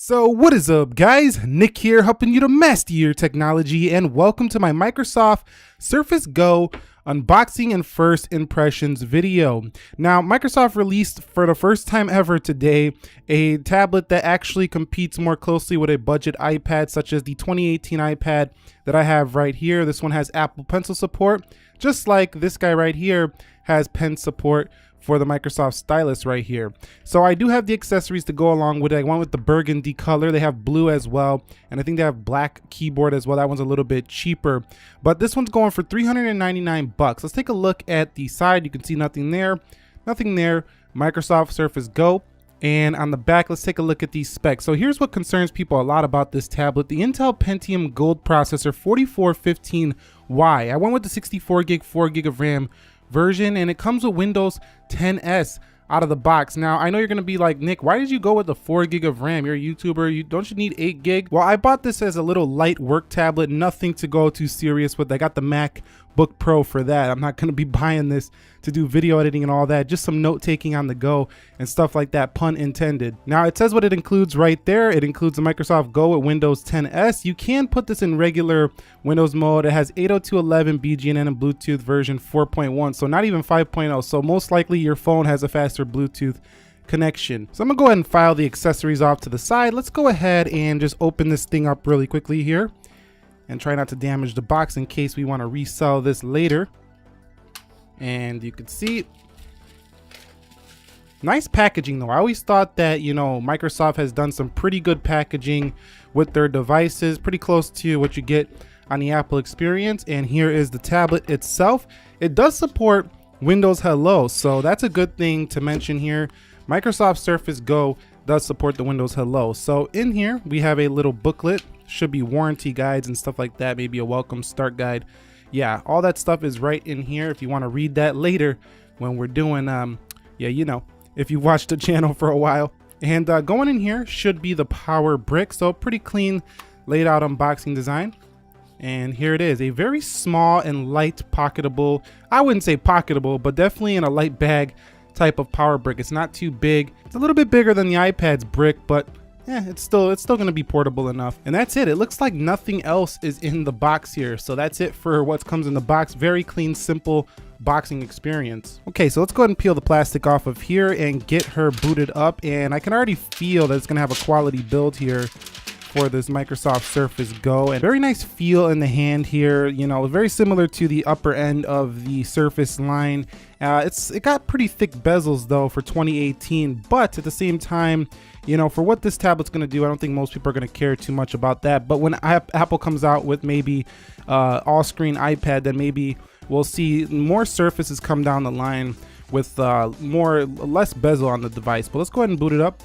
So what is up, guys? Nick here, helping you to master your technology, and welcome to my Microsoft Surface Go unboxing and first impressions video. Now, Microsoft released for the first time ever today a tablet that actually competes more closely with a budget iPad, such as the 2018 iPad that I have right here. This one has Apple Pencil support, just like this guy right here has pen support for the Microsoft stylus right here. So I do have the accessories to go along with it. I went with the burgundy color. They have blue as well, and I think they have black keyboard as well. That one's a little bit cheaper, but this one's going for $399. Let's take a look at the side. You can see nothing there, Microsoft Surface Go. And on the back, let's take a look at these specs. So here's what concerns people a lot about this tablet: the Intel Pentium Gold processor 4415Y. I went with the 64 gig, 4 gig of RAM version, and it comes with Windows 10s out of the box. Now, I know you're gonna be like, Nick, why did you go with the 4 gig of RAM? You're a YouTuber, don't you need 8 gig? Well, I bought this as a little light work tablet, nothing to go too serious with. I got the MacBook Pro for that. I'm not gonna be buying this to do video editing and all that, just some note taking on the go and stuff like that, pun intended. Now, it says what it includes right there. It includes the Microsoft Go with Windows 10s. You can put this in regular Windows mode. It has 802.11 BGNN and Bluetooth version 4.1, so not even 5.0. So most likely your phone has a faster Bluetooth connection. So I'm gonna go ahead and file the accessories off to the side. Let's go ahead and just open this thing up really quickly here and try not to damage the box in case we want to resell this later. And you can see, nice packaging though. I always thought that, you know, Microsoft has done some pretty good packaging with their devices, pretty close to what you get on the Apple experience. And here is the tablet itself. It does support Windows Hello, so that's a good thing to mention here. Microsoft Surface Go does support the Windows Hello. So in here we have a little booklet, should be warranty guides and stuff like that, maybe a welcome start guide. Yeah, all that stuff is right in here if you want to read that later when we're doing yeah, you know, if you've watched the channel for a while. And going in here should be the power brick, so pretty clean laid out unboxing design. And here it is, a very small and light pocketable, I wouldn't say pocketable, but definitely in a light bag type of power brick. It's not too big. It's a little bit bigger than the iPad's brick, but yeah, it's still going to be portable enough. And that's it. It looks like nothing else is in the box here. So that's it for what comes in the box. Very clean, simple boxing experience. Okay, so let's go ahead and peel the plastic off of here and get her booted up. And I can already feel that it's going to have a quality build here for this Microsoft Surface Go, and very nice feel in the hand here, you know, very similar to the upper end of the Surface line. It got pretty thick bezels though for 2018, but at the same time, you know, for what this tablet's going to do, I don't think most people are going to care too much about that. But when Apple comes out with maybe all-screen iPad, then maybe we'll see more Surfaces come down the line with less bezel on the device. But let's go ahead and boot it up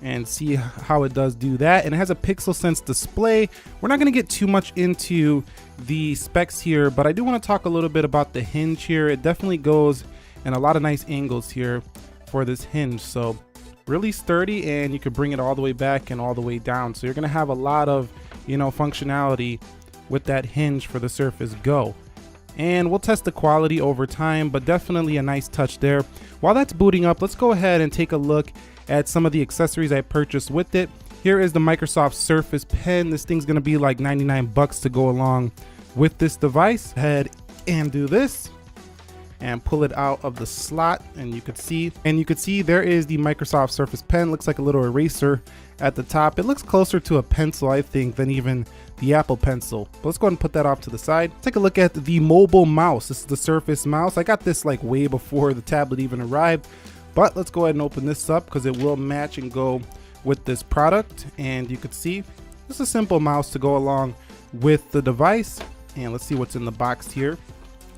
and see how it does do that. And it has a Pixel Sense display. We're not going to get too much into the specs here, but I do want to talk a little bit about the hinge here. It definitely goes in a lot of nice angles here for this hinge, so really sturdy, and you can bring it all the way back and all the way down. So you're going to have a lot of, you know, functionality with that hinge for the Surface Go. And we'll test the quality over time, but definitely a nice touch there. While that's booting up, let's go ahead and take a look at some of the accessories I purchased with it. Here is the Microsoft Surface Pen. This thing's gonna be like 99 bucks to go along with this device. Head and do this and pull it out of the slot, and you could see there is the Microsoft Surface Pen. Looks like a little eraser at the top. It looks closer to a pencil, I think, than even the Apple Pencil. But let's go ahead and put that off to the side. Take a look at the mobile mouse. This is the Surface mouse. I got this like way before the tablet even arrived, but let's go ahead and open this up because it will match and go with this product. And you can see just a simple mouse to go along with the device. And let's see what's in the box here.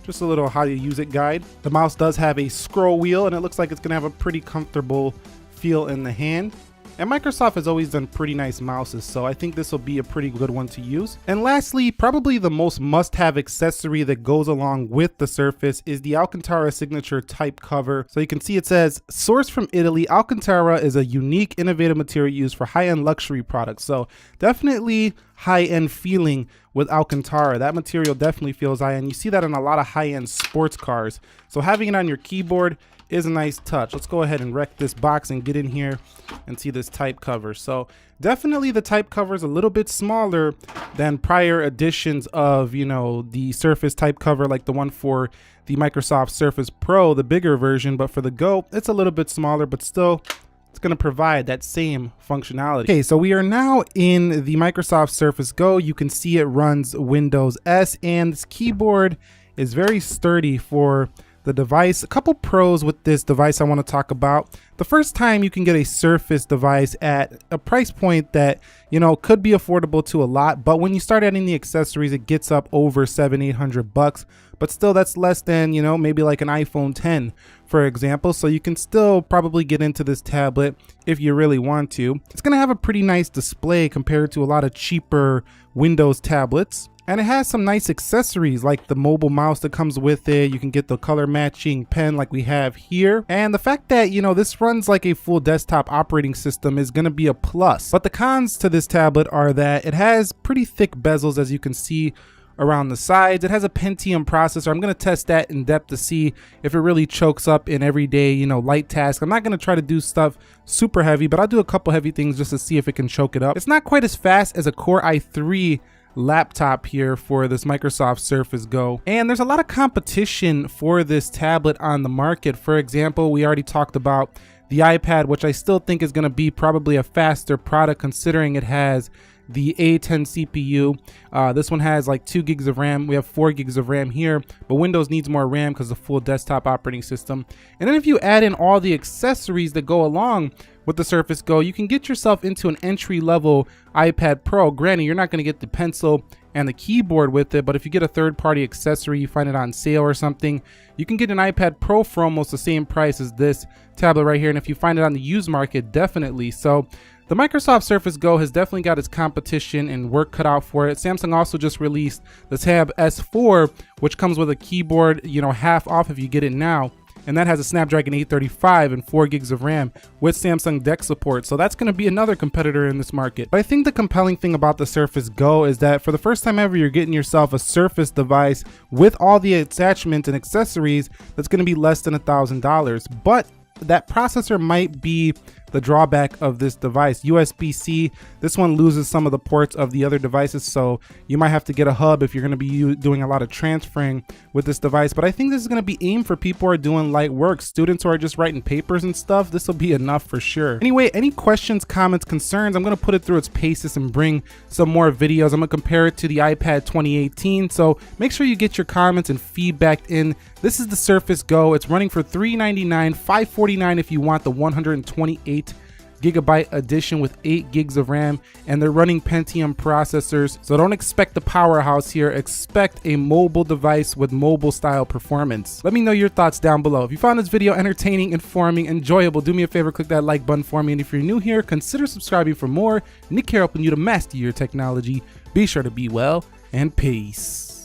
Just a little how you use it guide. The mouse does have a scroll wheel, and it looks like it's gonna have a pretty comfortable feel in the hand. And Microsoft has always done pretty nice mouses, so I think this will be a pretty good one to use. And lastly, probably the most must-have accessory that goes along with the Surface is the Alcantara Signature type cover. So you can see it says, sourced from Italy, Alcantara is a unique, innovative material used for high-end luxury products. So definitely high-end feeling with Alcantara. That material definitely feels high-end. You see that in a lot of high-end sports cars. So having it on your keyboard is a nice touch. Let's go ahead and wreck this box and get in here and see this type cover. So definitely the type cover is a little bit smaller than prior editions of, you know, the Surface type cover, like the one for the Microsoft Surface Pro, the bigger version. But for the Go, it's a little bit smaller, but still it's going to provide that same functionality. Okay, so we are now in the Microsoft Surface Go. You can see it runs Windows S, and this keyboard is very sturdy for the device. A couple pros with this device I want to talk about. The first time you can get a Surface device at a price point that, you know, could be affordable to a lot, but when you start adding the accessories, it gets up over $700-800, but still that's less than, you know, maybe like an iPhone 10, for example. So you can still probably get into this tablet if you really want to. It's going to have a pretty nice display compared to a lot of cheaper Windows tablets. And it has some nice accessories like the mobile mouse that comes with it. You can get the color matching pen like we have here. And the fact that, you know, this runs like a full desktop operating system is going to be a plus. But the cons to this tablet are that it has pretty thick bezels, as you can see around the sides. It has a Pentium processor. I'm going to test that in depth to see if it really chokes up in everyday, you know, light tasks. I'm not going to try to do stuff super heavy, but I'll do a couple heavy things just to see if it can choke it up. It's not quite as fast as a Core i3 laptop here for this Microsoft Surface Go, and there's a lot of competition for this tablet on the market. For example, we already talked about the iPad, which I still think is going to be probably a faster product considering it has the A10 CPU. This one has like 2 gigs of RAM. We have 4 gigs of RAM here, but Windows needs more RAM because of the full desktop operating system. And then if you add in all the accessories that go along with the Surface Go, you can get yourself into an entry-level iPad Pro. Granted, you're not going to get the pencil and the keyboard with it, but if you get a third-party accessory, you find it on sale or something, you can get an iPad Pro for almost the same price as this tablet right here. And if you find it on the used market, definitely. So the Microsoft Surface Go has definitely got its competition and work cut out for it. Samsung also just released the Tab S4, which comes with a keyboard, you know, half off if you get it now. And that has a Snapdragon 835 and 4 gigs of RAM with Samsung DeX support. So that's going to be another competitor in this market. But I think the compelling thing about the Surface Go is that for the first time ever, you're getting yourself a Surface device with all the attachments and accessories that's going to be less than $1,000. But that processor might be the drawback of this device. USB-C, this one loses some of the ports of the other devices, so you might have to get a hub if you're going to be doing a lot of transferring with this device. But I think this is going to be aimed for people who are doing light work, students who are just writing papers and stuff. This will be enough for sure. Anyway, any questions, comments, concerns, I'm going to put it through its paces and bring some more videos. I'm going to compare it to the iPad 2018, so make sure you get your comments and feedback in. This is the Surface Go. It's running for $399, $549 if you want the 128 gigabyte edition with 8 gigs of RAM, and they're running Pentium processors. So don't expect the powerhouse here, expect a mobile device with mobile style performance. Let me know your thoughts down below. If you found this video entertaining, informing, enjoyable, do me a favor, click that like button for me. And if you're new here, consider subscribing for more. Nick here helping you to master your technology. Be sure to be well, and peace.